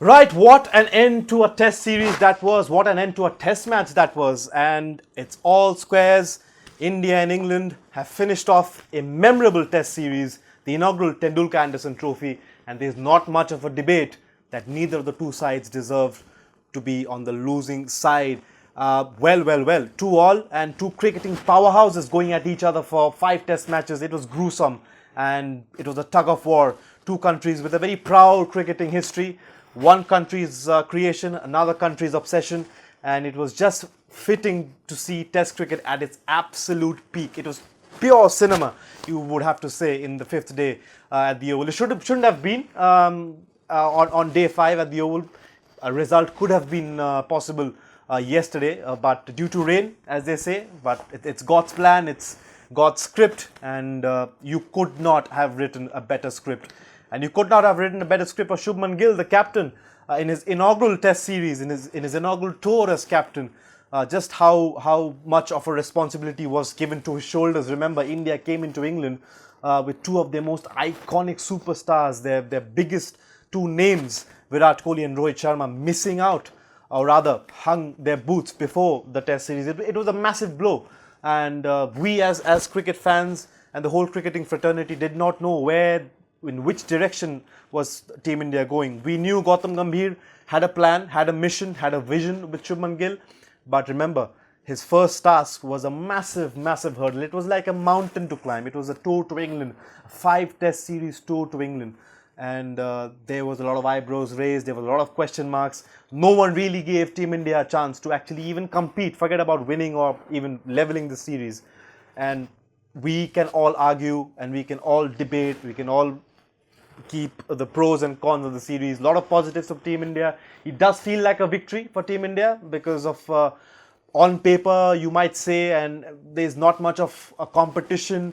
Right, what an end to a test series that was, what an end to a test match that was, and it's all squares. India and England have finished off a memorable test series, the inaugural Tendulkar Anderson Trophy, and there's not much of a debate that neither of the two sides deserved to be on the losing side. Well, 2-all, and two cricketing powerhouses going at each other for 5 test matches. It was gruesome and it was a tug of war. Two countries with a very proud cricketing history. One country's creation, another country's obsession, and it was just fitting to see Test cricket at its absolute peak. It was pure cinema, you would have to say, in the 5th day at the Oval. It shouldn't have been on day 5 at the Oval. A result could have been possible yesterday, but due to rain, as they say, but it's God's plan, it's God's script, and you could not have written a better script. And you could not have written a better script for Shubman Gill, the captain, in his inaugural test series, in his inaugural tour as captain. Just how much of a responsibility was given to his shoulders. Remember, India came into England with two of their most iconic superstars, their biggest two names, Virat Kohli and Rohit Sharma, missing out, or rather hung their boots before the test series. It was a massive blow, and we as cricket fans and the whole cricketing fraternity did not know in which direction was Team India going. We knew Gautam Gambhir had a plan, had a mission, had a vision with Shubman Gill, but remember, his first task was a massive hurdle. It was like a mountain to climb. It was a tour to England, a 5 test series tour to England, and there was a lot of eyebrows raised, there was a lot of question marks. No one really gave Team India a chance to actually even compete, forget about winning or even leveling the series. And we can all argue and we can all debate, we can all keep the pros and cons of the series. A lot of positives of Team India. It does feel like a victory for Team India because of, on paper, you might say, and there's not much of a competition.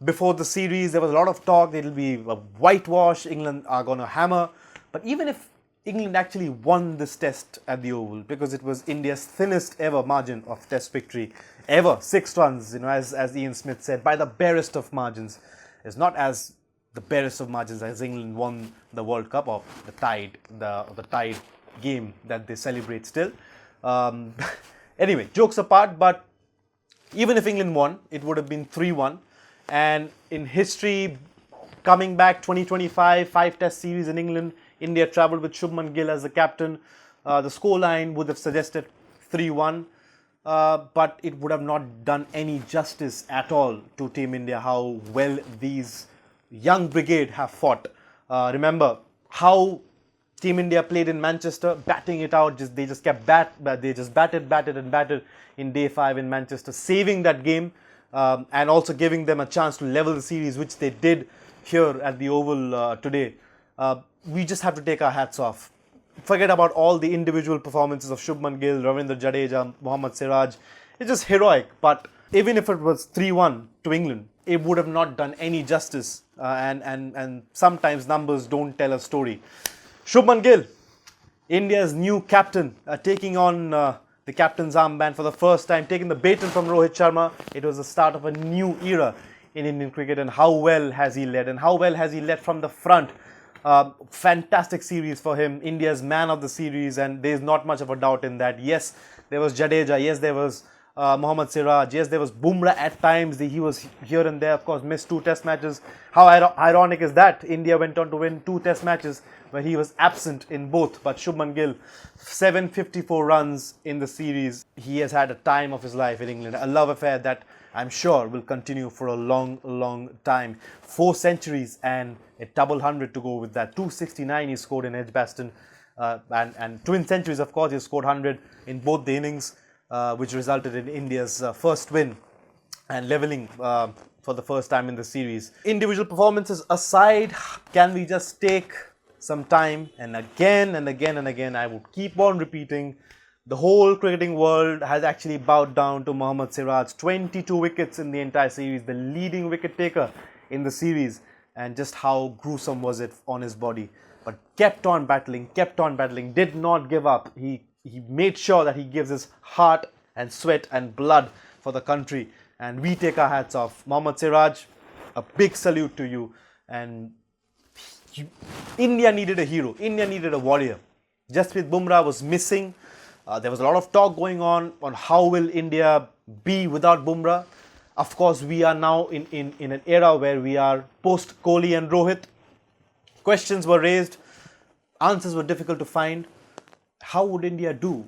Before the series, there was a lot of talk, it'll be a whitewash, England are going to hammer. But even if England actually won this test at the Oval, because it was India's thinnest ever margin of test victory, ever, 6 runs, as Ian Smith said, by the barest of margins. It's not as the barest of margins as England won the World Cup, or the tied game that they celebrate still. Anyway, jokes apart, but even if England won, it would have been 3-1. And in history, coming back 2025, 5 test series in England, India travelled with Shubman Gill as the captain. The scoreline would have suggested 3-1. But it would have not done any justice at all to Team India, how well these young brigade have fought. Remember how Team India played in Manchester, batting it out. They just batted and batted in day 5 in Manchester, saving that game and also giving them a chance to level the series, which they did here at the Oval today. We just have to take our hats off. Forget about all the individual performances of Shubman Gill, Ravindra Jadeja, Mohammad Siraj. It's just heroic. But even if it was 3-1 to England, it would have not done any justice. And sometimes numbers don't tell a story. Shubman Gill, India's new captain, taking on the captain's armband for the first time, taking the baton from Rohit Sharma. It was the start of a new era in Indian cricket, and how well has he led, and how well has he led from the front. Fantastic series for him, India's man of the series, and there's not much of a doubt in that. Yes, there was Jadeja, yes, there was Mohammad Siraj, yes, there was Bumrah at times. He was here and there, of course, missed 2 test matches. How ironic is that? India went on to win 2 test matches where he was absent in both. But Shubman Gill, 754 runs in the series. He has had a time of his life in England, a love affair that I'm sure will continue for a long time. 4 centuries and a double 100 to go with that. 269 he scored in Edgbaston, and twin centuries, of course. He scored 100 in both the innings, which resulted in India's first win and levelling for the first time in the series. Individual performances aside, can we just take some time, and again I would keep on repeating, the whole cricketing world has actually bowed down to Mohammad Siraj. 22 wickets in the entire series, the leading wicket taker in the series, and just how gruesome was it on his body. But kept on battling, did not give up. He made sure that he gives his heart and sweat and blood for the country, and we take our hats off. Mohammad Siraj, a big salute to you, and India needed a hero. India needed a warrior. Jasprit Bumrah was missing. There was a lot of talk going on how will India be without Bumrah. Of course, we are now in an era where we are post Kohli and Rohit. Questions were raised. Answers were difficult to find. How would India do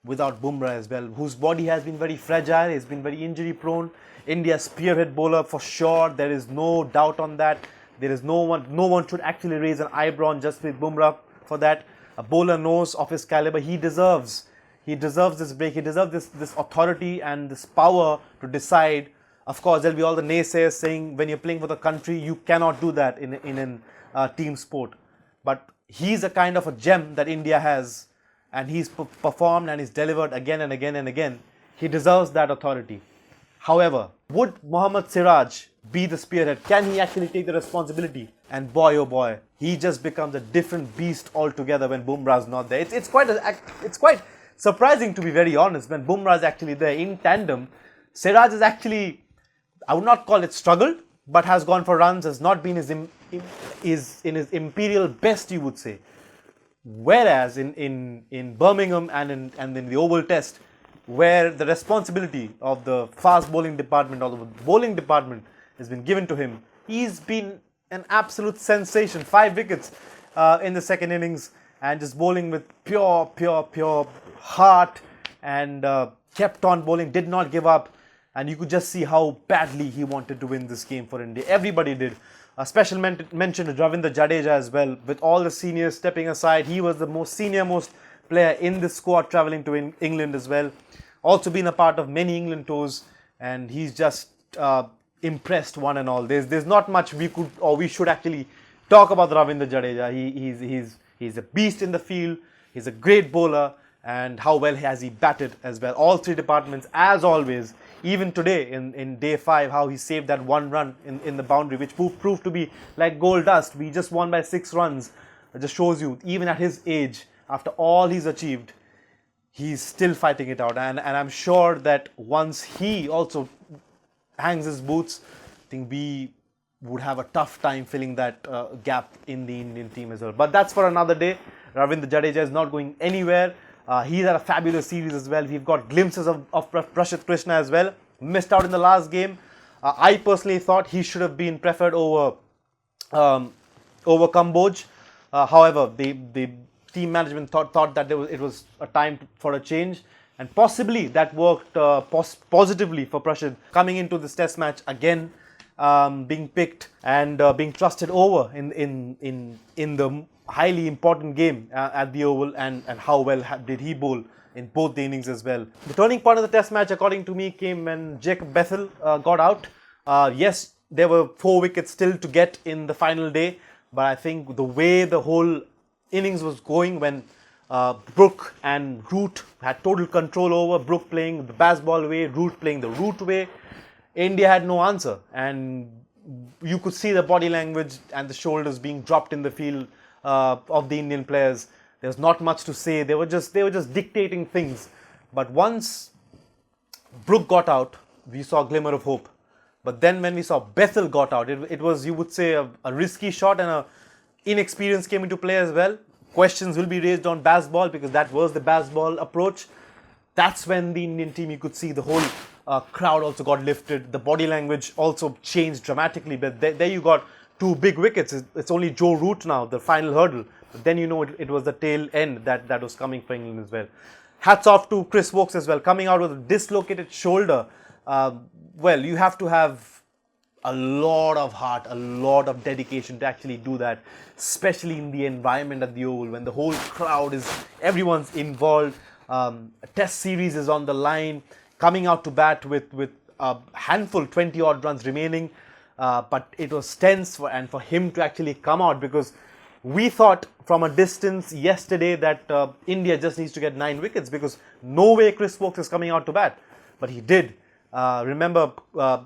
without Bumrah as well, whose body has been very fragile, has been very injury prone? India's spearhead bowler for sure. There is no doubt on that. There is no one should actually raise an eyebrow on Jasprit Bumrah for that. A bowler knows of his caliber. He deserves this break. He deserves this authority and this power to decide. Of course, there'll be all the naysayers saying when you're playing for the country, you cannot do that in a team sport. But he's a kind of a gem that India has, and he's performed and he's delivered again and again and again. He deserves that authority. However, would Mohammad Siraj be the spearhead? Can he actually take the responsibility? And boy, oh boy, he just becomes a different beast altogether when Bumrah is not there. It's quite surprising, to be very honest, when Bumrah is actually there in tandem. Siraj is actually, I would not call it struggled, but has gone for runs, has not been in his imperial best, you would say. Whereas in Birmingham and in the Oval Test, where the responsibility of the fast bowling department or the bowling department has been given to him, he's been an absolute sensation. 5 wickets in the second innings, and just bowling with pure heart, and kept on bowling, did not give up. And you could just see how badly he wanted to win this game for India. Everybody did. A special mention to Ravindra Jadeja as well. With all the seniors stepping aside, he was the most senior-most player in this squad travelling to England as well. Also been a part of many England tours, and he's just impressed one and all. There's not much we should actually talk about Ravindra Jadeja. He's a beast in the field. He's a great bowler, and how well has he batted as well. All 3 departments, as always. Even today in day 5, how he saved that 1 run in the boundary, which proved to be like gold dust. We just won by 6 runs. It just shows you, even at his age, after all he's achieved, he's still fighting it out. And I'm sure that once he also hangs his boots, I think we would have a tough time filling that gap in the Indian team as well. But that's for another day. Ravindra Jadeja is not going anywhere. He's had a fabulous series as well. We've got glimpses of Prashant Krishna as well. Missed out in the last game. I personally thought he should have been preferred over Kamboj. However, the team management thought that it was a time for a change, and possibly that worked positively for Prashant coming into this test match again, being picked and being trusted over in the highly important game at the Oval, and how well did he bowl in both the innings as well. The turning point of the test match, according to me, came when Jacob Bethel got out. Yes, there were 4 wickets still to get in the final day, but I think the way the whole innings was going, when Brook and Root had total control over, Brook playing the baseball way, Root playing the Root way, India had no answer, and you could see the body language and the shoulders being dropped in the field of the Indian players. There was not much to say. They were just dictating things. But once Brook got out, we saw a glimmer of hope. But then when we saw Bethel got out, it was, you would say, a risky shot, and inexperience came into play as well. Questions will be raised on baseball, because that was the baseball approach. That's when the Indian team, you could see the whole crowd also got lifted. The body language also changed dramatically. But there you got 2 big wickets. It's only Joe Root now, the final hurdle. But then you know it was the tail end that was coming for England as well. Hats off to Chris Woakes as well, coming out with a dislocated shoulder. Well, you have to have a lot of heart, a lot of dedication to actually do that, especially in the environment at the Oval, when the whole crowd everyone's involved. A test series is on the line, coming out to bat with a handful, 20 odd runs remaining. But it was tense for him to actually come out, because we thought from a distance yesterday that India just needs to get 9 wickets, because no way Chris Woakes is coming out to bat. But he did. Remember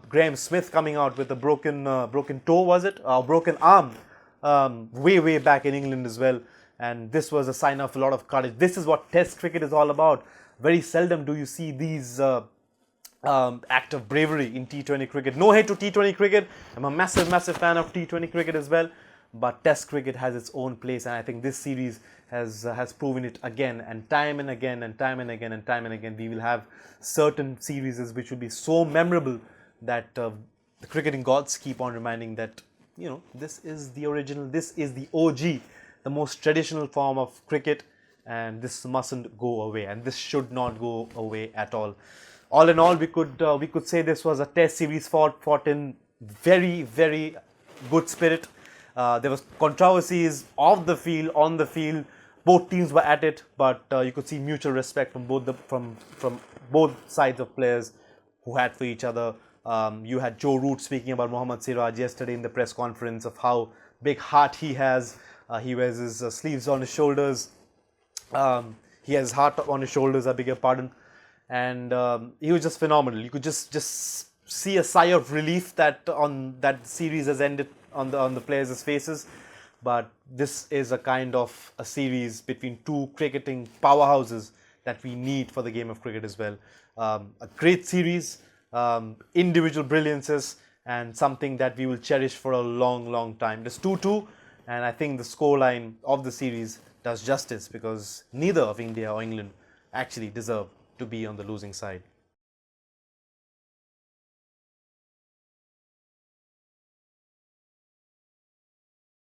Graham Smith coming out with a broken toe, was it? Broken arm, way back in England as well. And this was a sign of a lot of courage. This is what Test cricket is all about. Very seldom do you see these act of bravery in T20 cricket. No hate to T20 cricket. I'm a massive fan of T20 cricket as well. but Test cricket has its own place, and I think this series has proven it again and time and again and time and again and time and again. We will have certain series which will be so memorable that the cricketing gods keep on reminding that, you know, this is the original, this is the OG, the most traditional form of cricket, and this mustn't go away, and this should not go away at all. All in all, we could say this was a Test series fought in very, very good spirit. There was controversies off the field, on the field. Both teams were at it, but you could see mutual respect from both sides of players who had for each other. You had Joe Root speaking about Mohammad Siraj yesterday in the press conference of how big heart he has. He wears his sleeves on his shoulders. He has heart on his shoulders, I beg your pardon. And he was just phenomenal. You could just see a sigh of relief that that series has ended on the players' faces. But this is a kind of a series between two cricketing powerhouses that we need for the game of cricket as well. A great series, individual brilliances, and something that we will cherish for a long, long time. It's 2-2, and I think the scoreline of the series does justice, because neither of India or England actually deserve to be on the losing side.